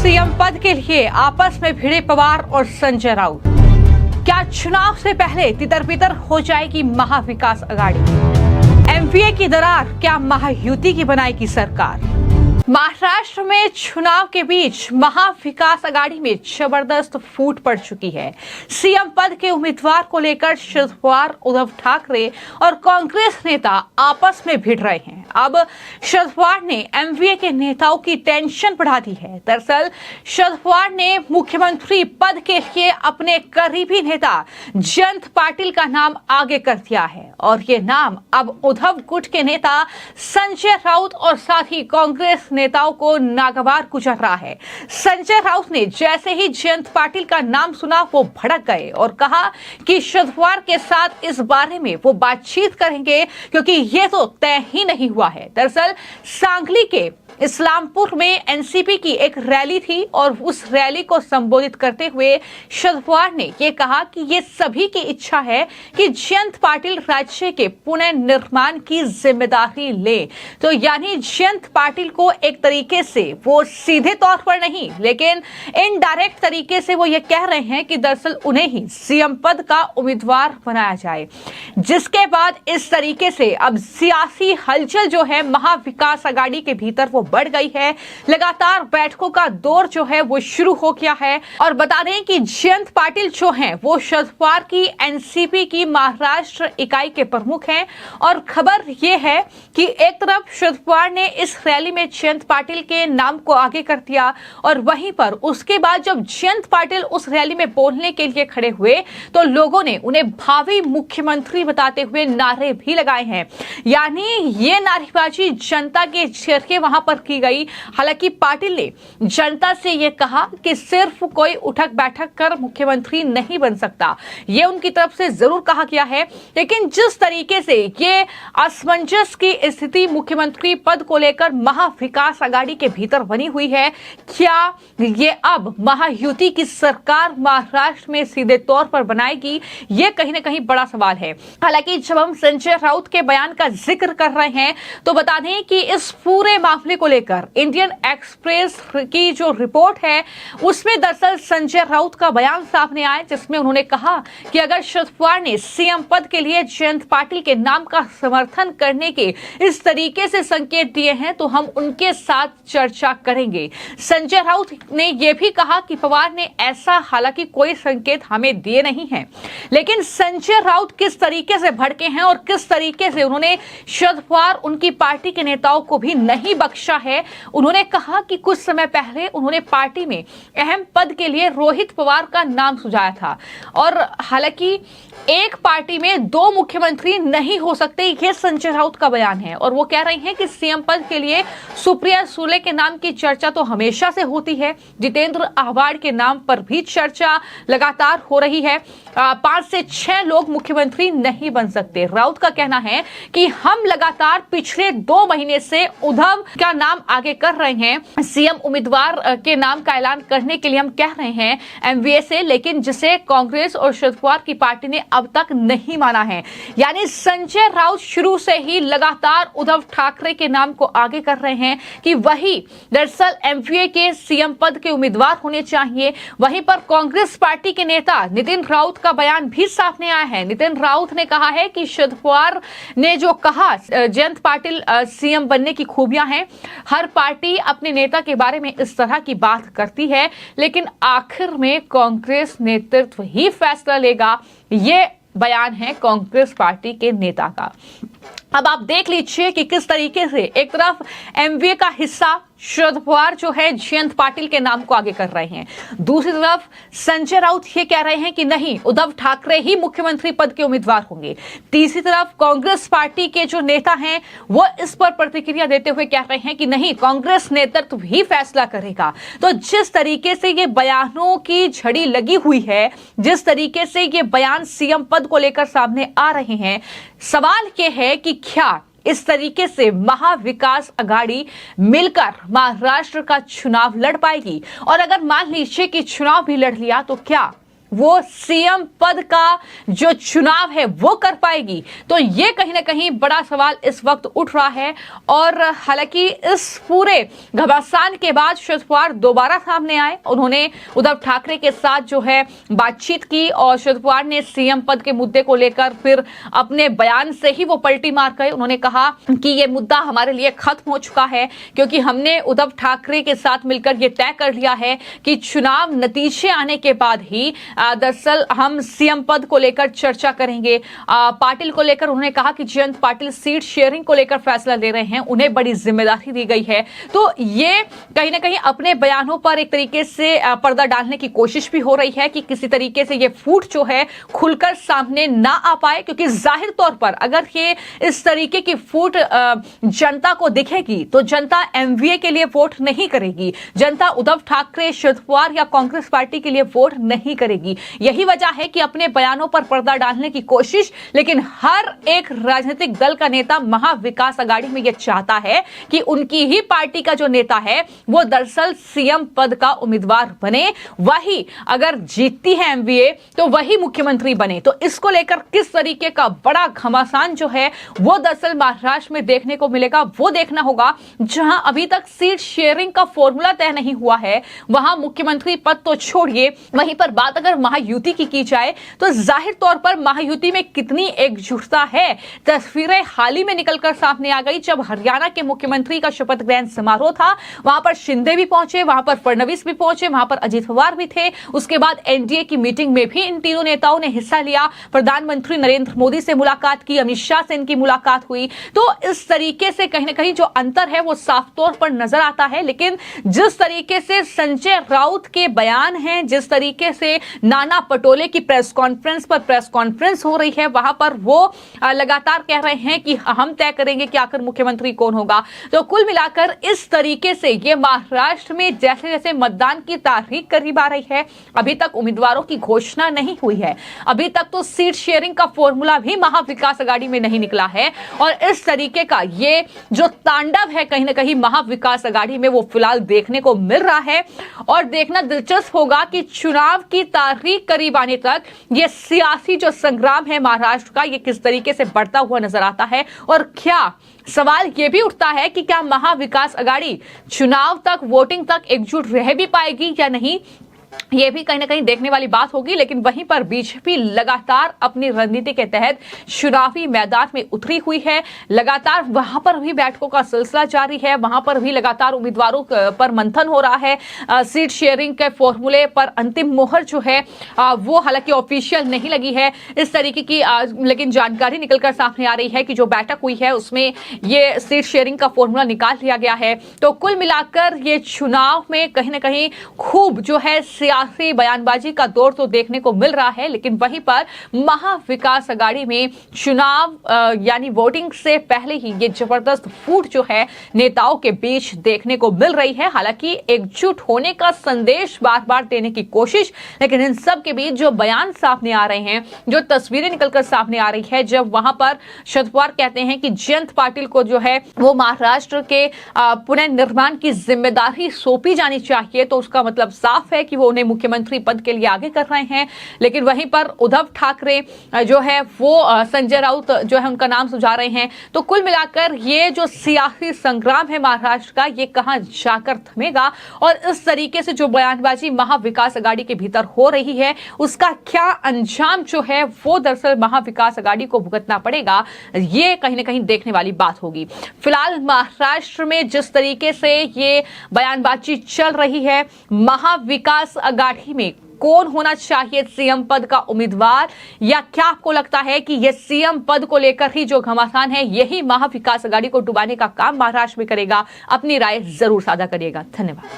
CM पद के लिए आपस में भिड़े पवार और संजय राउत। क्या चुनाव से पहले तितर-बितर हो जाएगी महाविकास अघाड़ी? एमवीए की दरार क्या महायुति की बनाएगी सरकार? महाराष्ट्र में चुनाव के बीच महाविकास अघाड़ी में जबरदस्त फूट पड़ चुकी है। सीएम पद के उम्मीदवार को लेकर शरद पवार, उद्धव ठाकरे और कांग्रेस नेता आपस में भिड़ रहे हैं। अब शरद पवार ने एमवीए के नेताओं की टेंशन बढ़ा दी है। दरअसल शरद पवार ने मुख्यमंत्री पद के लिए अपने करीबी नेता जयंत पाटिल का नाम आगे कर दिया है और ये नाम अब उद्धव गुट के नेता संजय राउत और साथ ही कांग्रेस नेताओं को नागवार गुजर रहा है। संजय राउत ने जैसे ही जयंत पाटिल का नाम सुना वो भड़क गए और कहा कि शरद पवार के साथ इस बारे में वो बातचीत करेंगे क्योंकि ये तो तय ही नहीं हुआ है। दरअसल सांगली के इस्लामपुर में एनसीपी की एक रैली थी और उस रैली को संबोधित करते हुए शरद पवार ने ये कहा कि ये सभी की इच्छा है कि जयंत पाटिल राज्य के पुनर्निर्माण की जिम्मेदारी ले। तो यानी जयंत पाटिल को एक तरीके से वो सीधे तौर पर नहीं लेकिन इनडायरेक्ट तरीके से वो ये कह रहे हैं कि दरअसल उन्हें ही सीएम पद का उम्मीदवार बनाया जाए, जिसके बाद इस तरीके से अब सियासी हलचल जो है महाविकास अघाड़ी के भीतर वो बढ़ गई है। लगातार बैठकों का दौर जो है वो शुरू हो गया है और बता दें कि जयंत पाटिल जो हैं वो शरद पवार की एनसीपी की महाराष्ट्र इकाई के प्रमुख हैं और खबर ये है कि एक तरफ शरद पवार ने इस रैली में जयंत पाटिल के नाम को आगे कर दिया और वहीं पर उसके बाद जब जयंत पाटिल उस रैली में बोलने के लिए खड़े हुए तो लोगों ने उन्हें भावी मुख्यमंत्री बताते हुए नारे भी लगाए हैं। यानी ये नारेबाजी जनता के जरिए वहां पर की गई। हालांकि पाटिल ने जनता से यह कहा कि सिर्फ कोई उठक बैठक कर मुख्यमंत्री नहीं बन सकता, ये उनकी तरफ से जरूर कहा गया है। लेकिन जिस तरीके से ये असमंजस की स्थिति मुख्यमंत्री पद को लेकर महाविकास अघाड़ी के भीतर बनी हुई है, क्या ये अब महायुति की सरकार महाराष्ट्र में सीधे तौर पर बनाएगी, ये कहीं ना कहीं बड़ा सवाल है। हालांकि जब हम संजय राउत के बयान का जिक्र कर रहे हैं तो बता दें कि इस पूरे मामले को लेकर इंडियन एक्सप्रेस की जो रिपोर्ट है उसमें दरअसल संजय राउत का बयान सामने आया, जिसमें उन्होंने कहा कि अगर शरद पवार ने सीएम पद के लिए जयंत पाटिल के नाम का समर्थन करने के इस तरीके से संकेत दिए हैं तो हम उनके साथ चर्चा करेंगे। संजय राउत ने यह भी कहा कि पवार ने ऐसा हालांकि कोई संकेत हमें दिए नहीं है, लेकिन संजय राउत किस तरीके से भड़के हैं और किस तरीके से उन्होंने शरद पवार उनकी पार्टी के नेताओं को भी नहीं बख्शा है। उन्होंने कहा कि कुछ समय पहले उन्होंने पार्टी में अहम पद के लिए रोहित पवार का नाम सुझाया था और हालांकि एक पार्टी में दो मुख्यमंत्री नहीं हो सकते, यह संजय राउत का बयान है और वो कह रही हैं कि सीएम पद के लिए सुप्रिया सुले के नाम की चर्चा तो हमेशा से होती है, जितेंद्र आव्हाड के नाम पर भी चर्चा लगातार हो रही है। 5 से 6 लोग मुख्यमंत्री नहीं बन सकते। राउत का कहना है कि हम लगातार पिछले 2 महीने से उद्धव का नाम आगे कर रहे हैं, सीएम उम्मीदवार के नाम का ऐलान करने के लिए हम कह रहे हैं एमवीए से, लेकिन जिसे कांग्रेस और शरद पवार की पार्टी ने अब तक नहीं माना है। यानी संजय राउत शुरू से ही लगातार उद्धव ठाकरे के नाम को आगे कर रहे हैं कि वही दरअसल एमवीए के सीएम पद के उम्मीदवार होने चाहिए। वहीं पर कांग्रेस पार्टी के नेता नितिन राउत का बयान भी सामने आया है। नितिन राउत ने कहा है कि शरद पवार ने जो कहा जयंत पाटिल सीएम बनने की खूबियां हैं, हर पार्टी अपने नेता के बारे में इस तरह की बात करती है, लेकिन आखिर में कांग्रेस नेतृत्व ही फैसला लेगा। ये बयान है कांग्रेस पार्टी के नेता का। अब आप देख लीजिए कि किस तरीके से एक तरफ एमवीए का हिस्सा शरद पवार जो है जयंत पाटिल के नाम को आगे कर रहे हैं, दूसरी तरफ संजय राउत ये कह रहे हैं कि नहीं, उद्धव ठाकरे ही मुख्यमंत्री पद के उम्मीदवार होंगे। तीसरी तरफ कांग्रेस पार्टी के जो नेता हैं वो इस पर प्रतिक्रिया देते हुए कह रहे हैं कि नहीं, कांग्रेस नेतृत्व ही फैसला करेगा। तो जिस तरीके से ये बयानों की झड़ी लगी हुई है, जिस तरीके से ये बयान सीएम पद को लेकर सामने आ रहे हैं, सवाल ये है कि क्या इस तरीके से महाविकास अघाड़ी मिलकर महाराष्ट्र का चुनाव लड़ पाएगी? और अगर मान लीजिए कि चुनाव भी लड़ लिया तो क्या वो सीएम पद का जो चुनाव है वो कर पाएगी? तो ये कहीं ना कहीं बड़ा सवाल इस वक्त उठ रहा है। और हालांकि इस पूरे घमासान के बाद शरद पवार दोबारा सामने आए, उन्होंने उद्धव ठाकरे के साथ जो है बातचीत की और शरद पवार ने सीएम पद के मुद्दे को लेकर फिर अपने बयान से ही वो पलटी मार गए। उन्होंने कहा कि ये मुद्दा हमारे लिए खत्म हो चुका है, क्योंकि हमने उद्धव ठाकरे के साथ मिलकर ये तय कर लिया है कि चुनाव नतीजे आने के बाद ही दरअसल हम सीएम पद को लेकर चर्चा करेंगे। पाटिल को लेकर उन्होंने कहा कि जयंत पाटिल सीट शेयरिंग को लेकर फैसला ले रहे हैं, उन्हें बड़ी जिम्मेदारी दी गई है। तो ये कहीं ना कहीं अपने बयानों पर एक तरीके से पर्दा डालने की कोशिश भी हो रही है कि किसी तरीके से ये फूट जो है खुलकर सामने ना आ पाए, क्योंकि जाहिर तौर पर अगर ये इस तरीके की फूट जनता को दिखेगी तो जनता एमवीए के लिए वोट नहीं करेगी, जनता उद्धव ठाकरे, शरद पवार या कांग्रेस पार्टी के लिए वोट नहीं करेगी। यही वजह है कि अपने बयानों पर पर्दा डालने की कोशिश, लेकिन हर एक राजनीतिक दल का नेता महाविकास आघाड़ी में यह चाहता है कि उनकी ही पार्टी का जो नेता है वो दरअसल सीएम पद का उम्मीदवार बने, वही अगर जीतती है एमवीए तो वही मुख्यमंत्री बने। तो इसको लेकर किस तरीके का बड़ा घमासान जो है वो दरअसल महाराष्ट्र में देखने को मिलेगा, वो देखना होगा। जहां अभी तक सीट शेयरिंग का फॉर्मूला तय नहीं हुआ है, वहां मुख्यमंत्री पद तो छोड़िए, वहीं पर बात अगर महायुति की जाए तो जाहिर तौर पर महायुति में कितनी एकजुटता है, तस्वीरें हाल ही में निकलकर सामने आ गई। जब हरियाणा के मुख्यमंत्री का शपथ ग्रहण समारोह था, वहां पर शिंदे भी पहुंचे, वहां पर फडणवीस भी पहुंचे, वहां पर अजित पवार भी थे। उसके बाद एनडीए की मीटिंग में भी इन तीनों नेताओं ने हिस्सा लिया, प्रधानमंत्री नरेंद्र मोदी से मुलाकात की, अमित शाह से इनकी मुलाकात हुई। तो इस तरीके से कहीं ना कहीं जो अंतर है वो साफ तौर पर नजर आता है। लेकिन जिस तरीके से संजय राउत के बयान हैं, जिस तरीके से नाना पटोले की प्रेस कॉन्फ्रेंस हो रही है, वहां पर वो लगातार कह रहे हैं कि हम तय करेंगे कि आखिर मुख्यमंत्री कौन होगा। तो कुल मिलाकर इस तरीके से ये महाराष्ट्र में जैसे जैसे मतदान की तारीख करीब आ रही है, अभी तक उम्मीदवारों की घोषणा नहीं हुई है, अभी तक तो सीट शेयरिंग का फॉर्मूला भी महाविकास आघाड़ी में नहीं निकला है। और इस तरीके का ये जो तांडव है कहीं ना कहीं महाविकास आघाड़ी में वो फिलहाल देखने को मिल रहा है। और देखना दिलचस्प होगा कि चुनाव की तारीख करीब आने तक ये सियासी जो संग्राम है महाराष्ट्र का, ये किस तरीके से बढ़ता हुआ नजर आता है। और क्या सवाल ये भी उठता है कि क्या महाविकास आघाड़ी चुनाव तक, वोटिंग तक एकजुट रह भी पाएगी या नहीं, ये भी कहीं ना कहीं देखने वाली बात होगी। लेकिन वहीं पर बीजेपी लगातार अपनी रणनीति के तहत चुनावी मैदान में उतरी हुई है, लगातार वहां पर भी बैठकों का सिलसिला जारी है, वहां पर भी लगातार उम्मीदवारों पर मंथन हो रहा है। सीट शेयरिंग के फॉर्मूले पर अंतिम मोहर जो है वो हालांकि ऑफिशियल नहीं लगी है इस तरीके की, लेकिन जानकारी निकलकर सामने आ रही है कि जो बैठक हुई है उसमें ये सीट शेयरिंग का फॉर्मूला निकाल लिया गया है। तो कुल मिलाकर ये चुनाव में कहीं ना कहीं खूब जो है सियासी बयानबाजी का दौर तो देखने को मिल रहा है। लेकिन वहीं पर महाविकास आघाड़ी में चुनाव यानी वोटिंग से पहले ही ये जबरदस्त फूट जो है नेताओं के बीच देखने को मिल रही है। हालांकि एकजुट होने का संदेश बार बार देने की कोशिश, लेकिन इन सब के बीच जो बयान सामने आ रहे हैं, जो तस्वीरें निकलकर सामने आ रही है, जब वहां पर शरद पवार कहते हैं कि जयंत पाटिल को जो है वो महाराष्ट्र के पुनर्निर्माण की जिम्मेदारी सौंपी जानी चाहिए, तो उसका मतलब साफ है कि वो उन्हें मुख्यमंत्री पद के लिए आगे कर रहे हैं। लेकिन वहीं पर उद्धव ठाकरे जो है वो संजय राउत जो है उनका नाम सुझा रहे हैं। तो कुल मिलाकर ये जो सियासी संग्राम है महाराष्ट्र का, ये कहां जाकर थमेगा और इस तरीके से जो बयानबाजी महाविकास आघाड़ी के भीतर हो रही है उसका क्या अंजाम जो है वो दरअसल महाविकास आघाड़ी को भुगतना पड़ेगा, ये कहीं ना कहीं देखने वाली बात होगी। फिलहाल महाराष्ट्र में जिस तरीके से ये बयानबाजी चल रही है, महाविकास आघाड़ी में कौन होना चाहिए सीएम पद का उम्मीदवार, या क्या आपको लगता है कि यह सीएम पद को लेकर ही जो घमासान है यही महाविकास आघाड़ी को डुबाने का काम महाराष्ट्र में करेगा? अपनी राय जरूर साझा करिएगा। धन्यवाद।